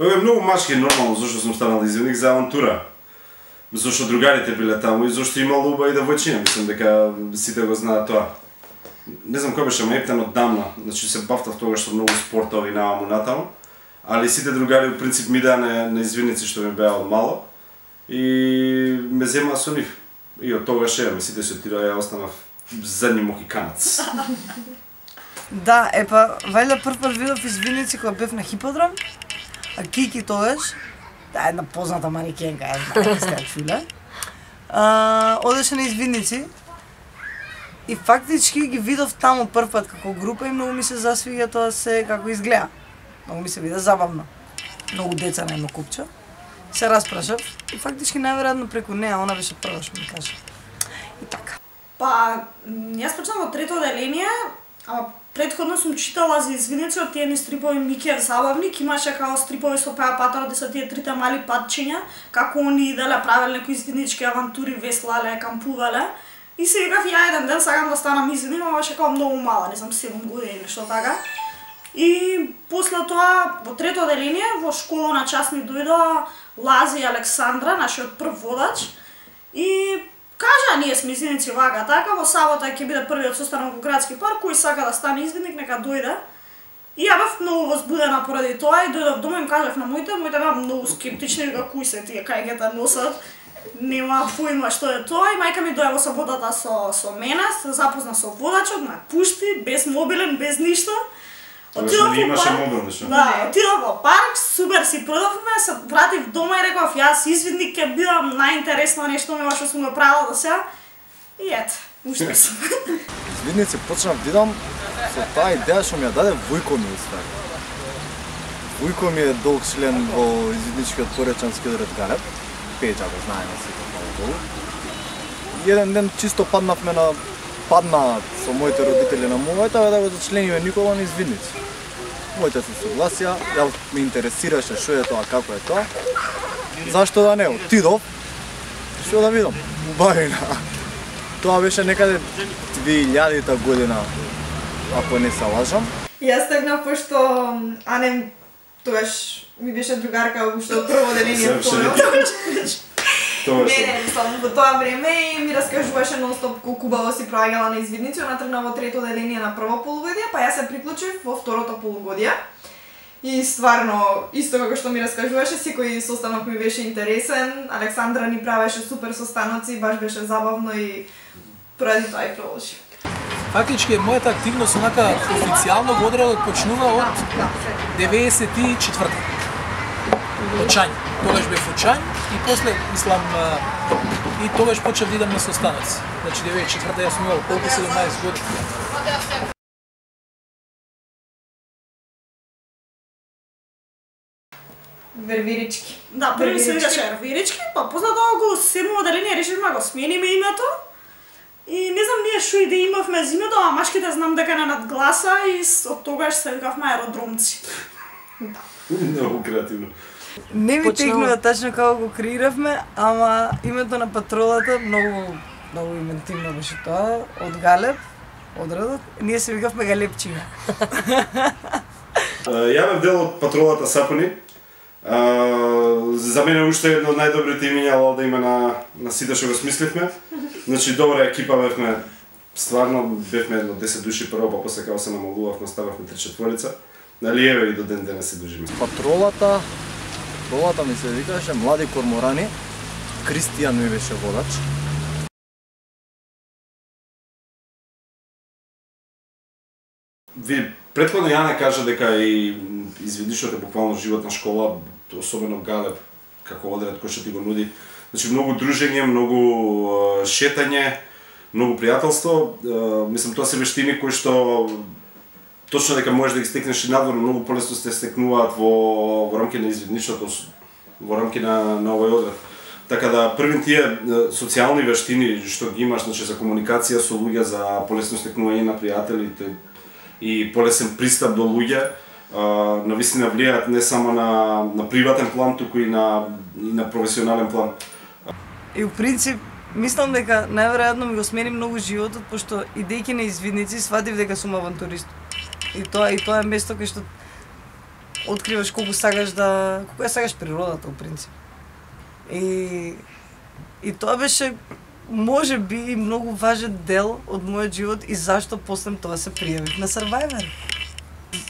Е многу машки нормално зашто сум станал извиник за авантура. Зашто другарите биле таму и зашто имало убави девојчиња, мислам дека сите го знаат тоа. Не знам кој беше мептен од дамна, значи се бавтав тогаш со многу спортови наваму натаму, али сите другари во принцип ми даа на извиници што ми беа од мало и ме земаа со нив. И од тогаш сите се отидоа, ја останав задни мохиканац. Да, епа, вајле прв пат видов извиници кога бев на хиподром, а Кики тогаш, да, една позната манекенка, една сте чуле, одеше на извиници и фактички ги видов таму прв пат како група и многу ми се засвиѓа тоа се како изгледа. Многу ми се вида забавно. Многу деца на едно купче. Се распрашав и фактички најверојатно преку неа, она беше прва што ми кажа. И така. Па, јас почнав од трето оделение, ама претходно сум читала за извиници од тие ни стрипови Микиев забавник, имаше као стрипови со Пеа Патара, де се тие трите мали патчиња, како они иделе, правеле некои извинички авантури, веслале, кампувале. И се викав ја еден ден сакам да станам извиник, ама беше као многу мала, не знам 7 години нешто така. И после тоа во трето оделение во школа на час ни дојдоа Лази и Александра, нашиот прв водач, и кажа ние сме извиници вака така, во сабота ќе биде првиот состанок во градски парк, кој сака да стане извиник нека дојде. И ја бев многу возбудена поради тоа и дојдов дома и им кажав на моите беа многу скептични, дека кои се тие кај ги та носат. Нема појма што е тоа и мајка ми дојде во саботата со мене, се запозна со водачот, ме пушти без мобилен, без ништо. Отидов во парк. Да, отидов во парк, супер си продавме, се вратив дома и реков јас извидник ќе бидам најинтересно нешто ми што сум го правила до сега. И ето, успех сум. Извидници почнав да идам со таа идеја што ми ја даде Војко ми уствари. Војко ми е долг член во извидничкиот поречански одред Галеб. Пејча го знаеме сите долу. Еден ден чисто падна со моите родители на мојата да го зачлениме Никола на извидници. Моите се согласија, ја ме интересираше што е тоа, како е тоа. Зашто да не, отидов, што да видам, убавина. Тоа беше некаде 2000-та година, ако не се лажам. Јас тргнав пошто Ане тогаш ми беше другарка уште од прво оделение. Не, само во тоа време и ми раскажуваше нон-стоп колку убаво си проаѓала на извидници, она тргна во трето оделение на прво полугодие, па јас се приклучив во второто полугодие. И стварно, исто како што ми раскажуваше, секој состанок ми беше интересен, Александра ни правеше супер состаноци, баш беше забавно и поради тоа и продолжив. Фактички мојата активност онака официјално во одредот почнува од 94-та. Очањ. Тогаш бев Очањ и после, мислам, и тогаш почнав да идам на состаноци. Значи 94-та јас сум имал колку 17 години. Вервирички. Да, први се викаше Вервирички, па после тоа го седмо оделение решивме го смениме името. И не знам ние што и да имавме за името, а машките знам дека не надгласа и од тогаш се викавме аеродромци. Многу креативно. Не ми текнува тачно како го креиравме, ама името на патролата многу инвентивно беше тоа, од Галеб, одредот, ние се викавме Галепчиња. Ја бев дел од патролата Сапуни. За мене уште едно од најдобрите имиња да има на сите што го смисливме. Значи добра екипа бевме, стварно бевме едно 10 души прво, па после како се намалувавме, стававме 3-4. Нали еве и до ден денес се дружиме. Патролата ми се викаше Млади корморани, Кристијан ми беше водач. Ви претходно Јане кажа дека и извиднишот е буквално животна школа, особено Галеб, како одред кој што ти го нуди. Значи многу дружење, многу шетање, многу пријателство. Мислам тоа се вештини кои што точно дека можеш да ги стекнеш и надвор, многу полесно се стекнуваат во рамки на извидничото, во рамки на овој одред. Така да првин тие социјални вештини што ги имаш, значи за комуникација со луѓе, за полесно стекнување на пријателите и полесен пристап до луѓе, навистина влијаат не само на приватен план, туку и на професионален план. И у принцип мислам дека најверојатно ми го смени многу животот, пошто идејќи на извидници сватив дека сум авантурист. И тоа е место кај што откриваш колку ја сакаш природата, во принцип. И тоа беше може би и многу важен дел од мојот живот и зашто после тоа се пријавив на Survivor.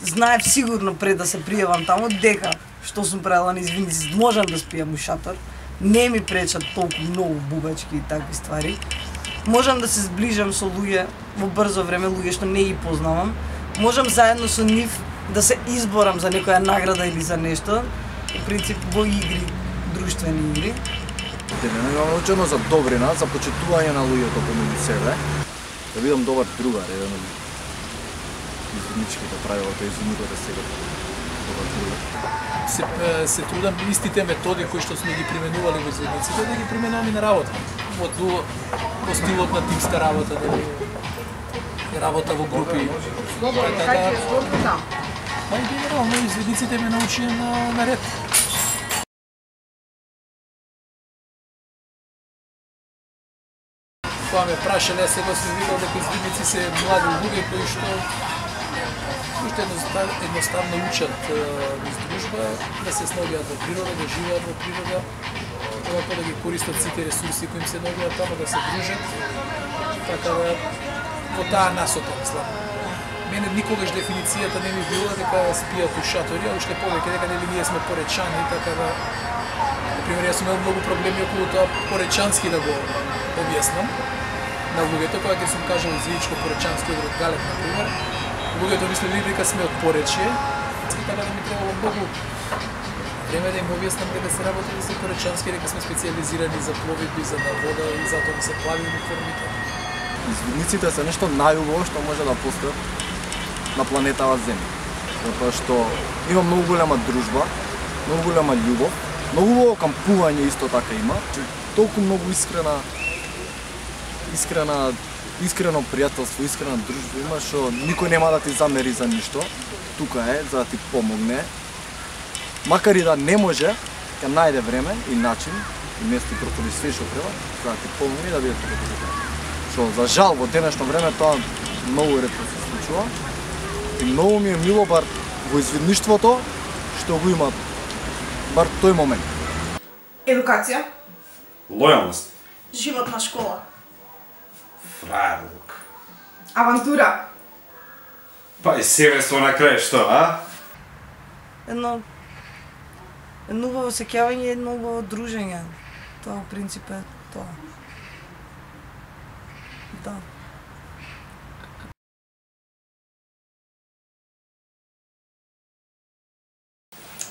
Знаев сигурно пред да се пријавам таму дека што сум правила на извиници, можам да спијам у шатор, не ми пречат толку многу бубачки и такви ствари. Можам да се зближам со луѓе во брзо време, луѓе што не ги познавам. Можам заедно со нив да се изборам за некоја награда или за нешто, во принцип во игри, друштвени игри. Имам научено за добрина, за почитување на луѓето помеѓу себе, да бидам добар другар, еден од извидничките правила, тој извидникот сега добар другар. Се трудам истите методи кои што сме ги применували во извидниците, да ги применувам и на работа. Во стилот на тимска работа, да работа во групи. Па и генерално извидниците ме научија на ред. Кога ме прашале, јас сега сум видел дека извидници се млади луѓе кои што едноставно учат низ дружба, да се снаоѓаат во природа, да живеат во природа, тоа да ги користат сите ресурси кои им се наоѓаат таму, да се дружат. Така да во таа насока, мислам. Мене никогаш дефиницијата не ми била дека спијат у шатори, а уште повеќе дека нели ние сме поречани, така да например јас сум имал многу проблеми околу тоа поречански да го објаснам на луѓето, кога ќе сум кажал извидничко поречански од Галеб, например. Луѓето мислели дека сме од поречие, така да ми требало многу време да им објаснам дека се работи да се поречански, дека сме специализирани за пловидби, за вода и затоа да се плави униформите. Извидниците се нешто најубаво што може да постои на планетава Земја. Затоа што има многу голема дружба, многу голема љубов, многу убаво кампување исто така има, толку многу искрено пријателство, искрена дружба има што никој нема да ти замери за ништо. Тука е за да ти помогне. Макар и да не може, ќе најде време и начин и место и простор и све што треба за да ти помогне да биде така. Што за жал во денешно време тоа многу ретко се случува. И многу ми е мило бар во извидништвото што го има бар тој момент. Едукација. Лојалност. Животна школа. Фрајерлук. Авантура. Па и семејство на крај, што, а? Едно убаво сеќавање, едно убаво дружење. Тоа во принцип е тоа. Да.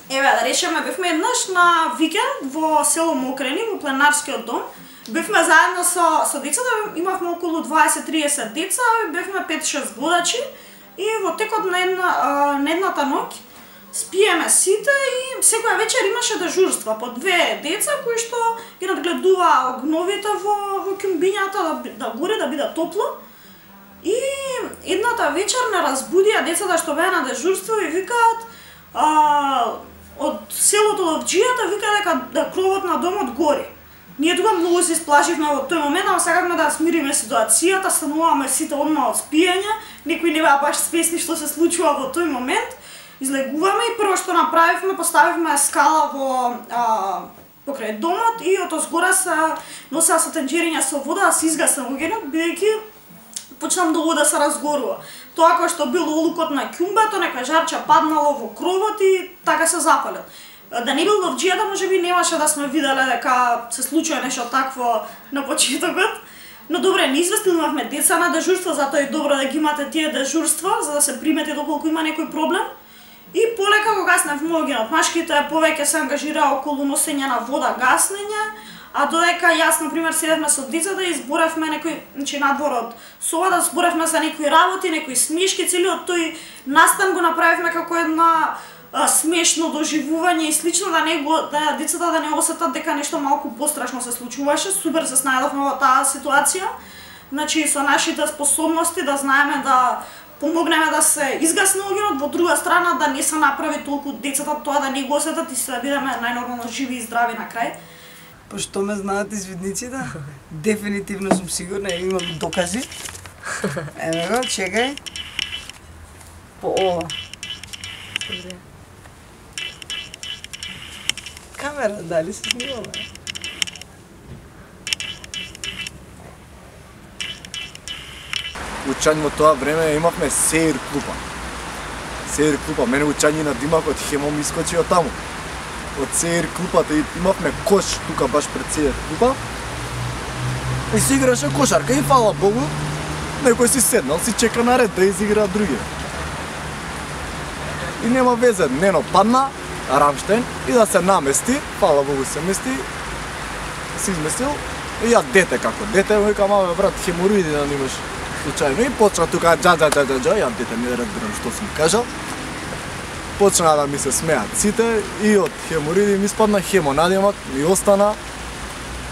Еве, да речеме, бевме еднаш на викенд во село Мокрени, во пленарскиот дом. Бевме заедно со децата, имавме околу 20-30 деца, бевме 5-6 водачи и во текот на едната ноќ спиеме сите и секоја вечер имаше дежурства по 2 деца кои што ги надгледуваа огновите во ќумбињата да горе, да биде топло. И едната вечер не разбудија децата што беа на дежурство и викаат од селото до Овџијата, вика дека кровот на домот гори. Ние тука многу се исплашивме во тој момент, ама сакавме да смириме ситуацијата, стануваме сите одма од спиење, некои не беа баш свесни што се случува во тој момент. Излегуваме и прво што направивме, поставивме скала покрај домот и од озгора се носеа со тенџериња со вода да се изгасне огнот, бидејќи почнам долу да се разгорува. Тоа кој што бил олукот на ќумбето, некој жарче паднало во кровот и така се запалил. Да не бил во Овџијата, можеби немаше да сме виделе дека се случува нешто такво на почетокот. Но добре, неизвестно имавме деца на дежурство, затоа е добро да ги имате тие дежурства, за да се примети доколку има некој проблем. И полека го гасневме огнот. Машките повеќе се ангажираа околу носење на вода, гаснење, а додека јас, например, седевме со децата и зборевме некои, значи надвор од собата, зборевме за некои работи, некои смешки, целиот тој настан го направивме како една смешно доживување и слично, да децата да не осетат дека нешто малку пострашно се случуваше. Супер се снајдовме во таа ситуација. Значи со нашите способности да знаеме да помогнеме да се изгасне огнот, во друга страна да не се направи толку децата тоа да не го осетат и се да бидеме најнормално живи и здрави на крај. Пошто ме знаат извидниците, дефинитивно сум сигурна, имам докази. Ево го, чекај. По ова. камера, дали се снимаме? Учањ во тоа време имавме сеир клупа. Сеир клупа, мене учањи на димакот хемо ми искочи од таму. Од сеир клупата имавме кош тука баш пред сеир клупа. И се играше кошарка и фала Богу, некој си седнал, си чека наред да изиграат други. И нема везе, Нено падна, Рамштайн, и да се намести, фала Богу се мести, се изместил, и ја дете како дете, му викам, абе брат, хемороиди да немаш случајно, и почна тука джа, ја дете не разбирам што си ми кажал. Почна да ми се смеат сите, и од хемороиди ми спадна хемонадимак, ми остана,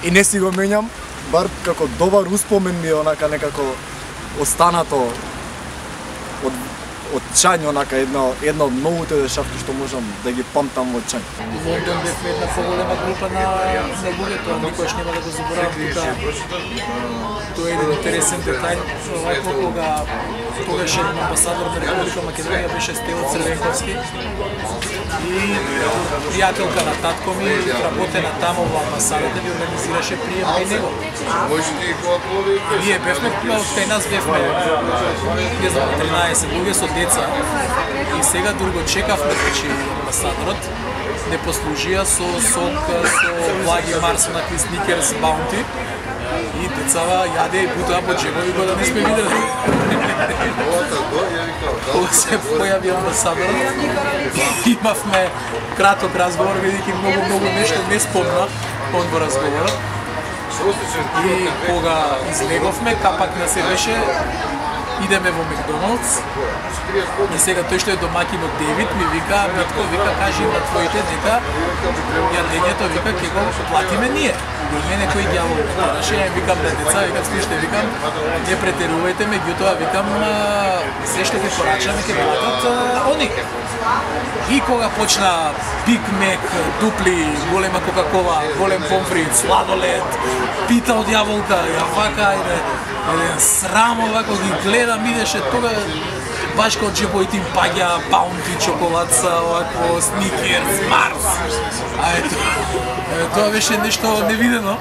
и не си го менјам, бар како добар успомен ми е онака некако останато од Чањ, онака една од многуте дешавки што можам да ги памтам од Чањ. Во Лондон бевме една поголема група на луѓето, никош нема да го заборавам тука. Тоа е еден интересен детај, овако тогаш еден амбасадор на Република Македонија беше Стево Црвенковски и пријателка на татко ми работена таму во амбасадата и организираше прием кај него. Ние бевме, кај нас бевме, не знам, 13 луѓе со деца и сега дури го чекавме, значи амбасадорот не послужија со сок, со влаги Марс, онакви Сникерс, Баунти и децава јаде и бутаа по джебови го да не сме видели. Кога се појави амбасадорот, имавме краток разговор, бидејќи многу нешто не спомна он во разговорот. И кога излеговме, капак на се беше, идеме во Макдоналдс и сега тој што е домаќин од Девид ми вика, Митко, вика, кажи на твоите дека јадењето, вика, ќе го платиме ние. И мене кој ѓавол ме караше, ја викам на деца, викам, слушате, викам, не претерувајте, меѓутоа, викам, се што ќе порачаме, ќе платат они. И кога почна Биг Мек, дупли, голема Кока-кола, голем помфрит, сладолед, пита од јаволка, ја вака, еден срам овако ги гледам, идеше тога баш као джебоите им паѓа Баунти, чоколаца, овако, Сникерс, Марс. А ето, тоа беше нешто невидено.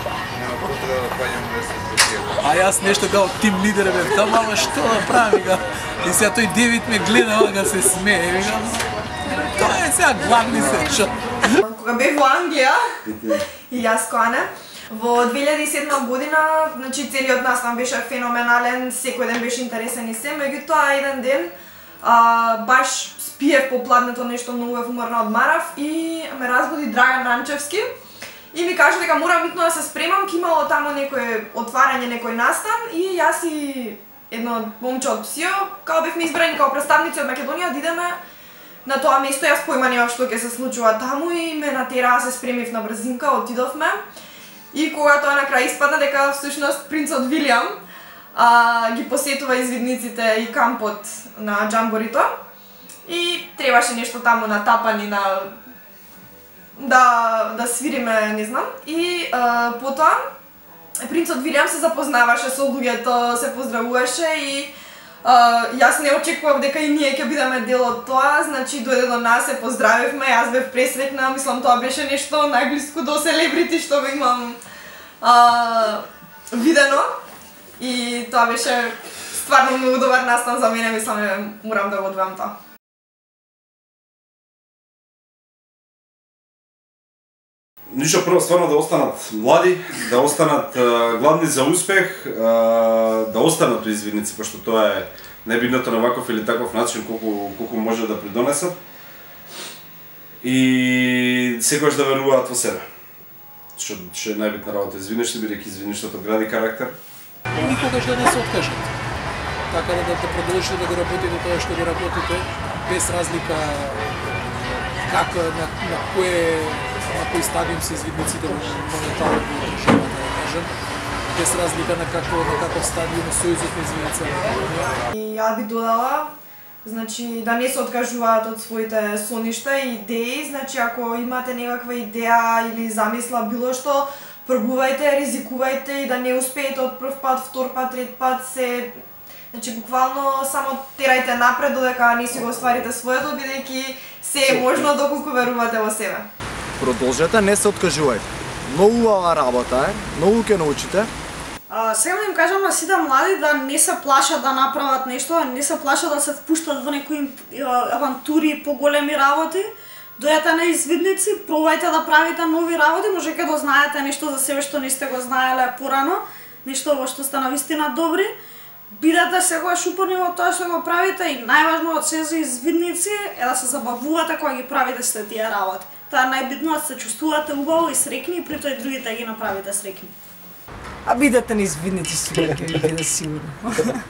А јас нешто као тим лидер бев таму, ама што да правам, вика. И сега тој Девид ме гледа, ога се смее, викам. Тоа е сега главни се, што? Кога бев во Англија, и јас коане, во 2007 година, значи целиот настан беше феноменален, секој ден беше интересен и се, меѓутоа еден ден баш спиев по пладнето, нешто многу уморно одмарав и ме разбуди Драган Ранчевски и ми кажа дека морам митно да се спремам, ке имало таму некој отварање, некој настан и јас и едно момче од Псио, као бевме избрани као представници од Македонија, да идеме на тоа место, јас појма немав што ќе се случува таму и ме натераа, се спремив на брзинка, отидовме. И кога тоа на крај испадна дека всушност принцот Вилијам ги посетува извидниците и кампот на Џамборито и требаше нешто таму натапани на да свириме, не знам. И потоа принцот Вилијам се запознаваше со луѓето, се поздравуваше и јас не очекував дека и ние ќе бидеме дел од тоа, значи дојде до нас, се поздравивме, јас бев пресреќна, мислам тоа беше нешто најблиско до селебрити што го имам видено и тоа беше стварно многу добар настан за мене, мислам морам да го одвојам тоа. Ништо прво стварно да останат млади, да останат гладни за успех, да останат извидници, пошто тоа е најбитното на ваков или таков начин колку може да придонесат. И секогаш да веруваат во себе. Што е најбитна работа извидништво, бидејќи извидништвото гради карактер. Никогаш да не се откажат. Така да продолжите да го работите тоа што го работите, без разлика на кој стадиум се извидниците моментално во државата, да кажем, без разлика на каков стадиум е сојузот на извидници. И ја би додала, значи да не се откажуваат од своите соништа и идеи, значи ако имате некаква идеја или замисла било што, пробувајте, ризикувајте и да не успеете од прв пат, втор пат, трет пат, значи буквално само терајте напред додека не си го остварите своето, бидејќи се е можно доколку верувате во себе. Продолжете, не се откажувајте. Многу убава работа е, многу ќе научите. Сега да им кажам на сите млади да не се плашат да направат нешто, да не се плашат да се впуштат во некои авантури, поголеми работи. Дојдете на извидници, пробајте да правите нови работи, може ќе дознаете нешто за себе што не сте го знаеле порано, нешто во што сте навистина добри. Бидете секогаш упорни во тоа што го правите и најважно од се за извидници е да се забавувате кога ги правите сите тие работи. Тоа е најбитно, да се чувствувате убаво и среќни и при тоа и другите ги направите среќни. А бидете на извидници, ќе ви биде сигурно.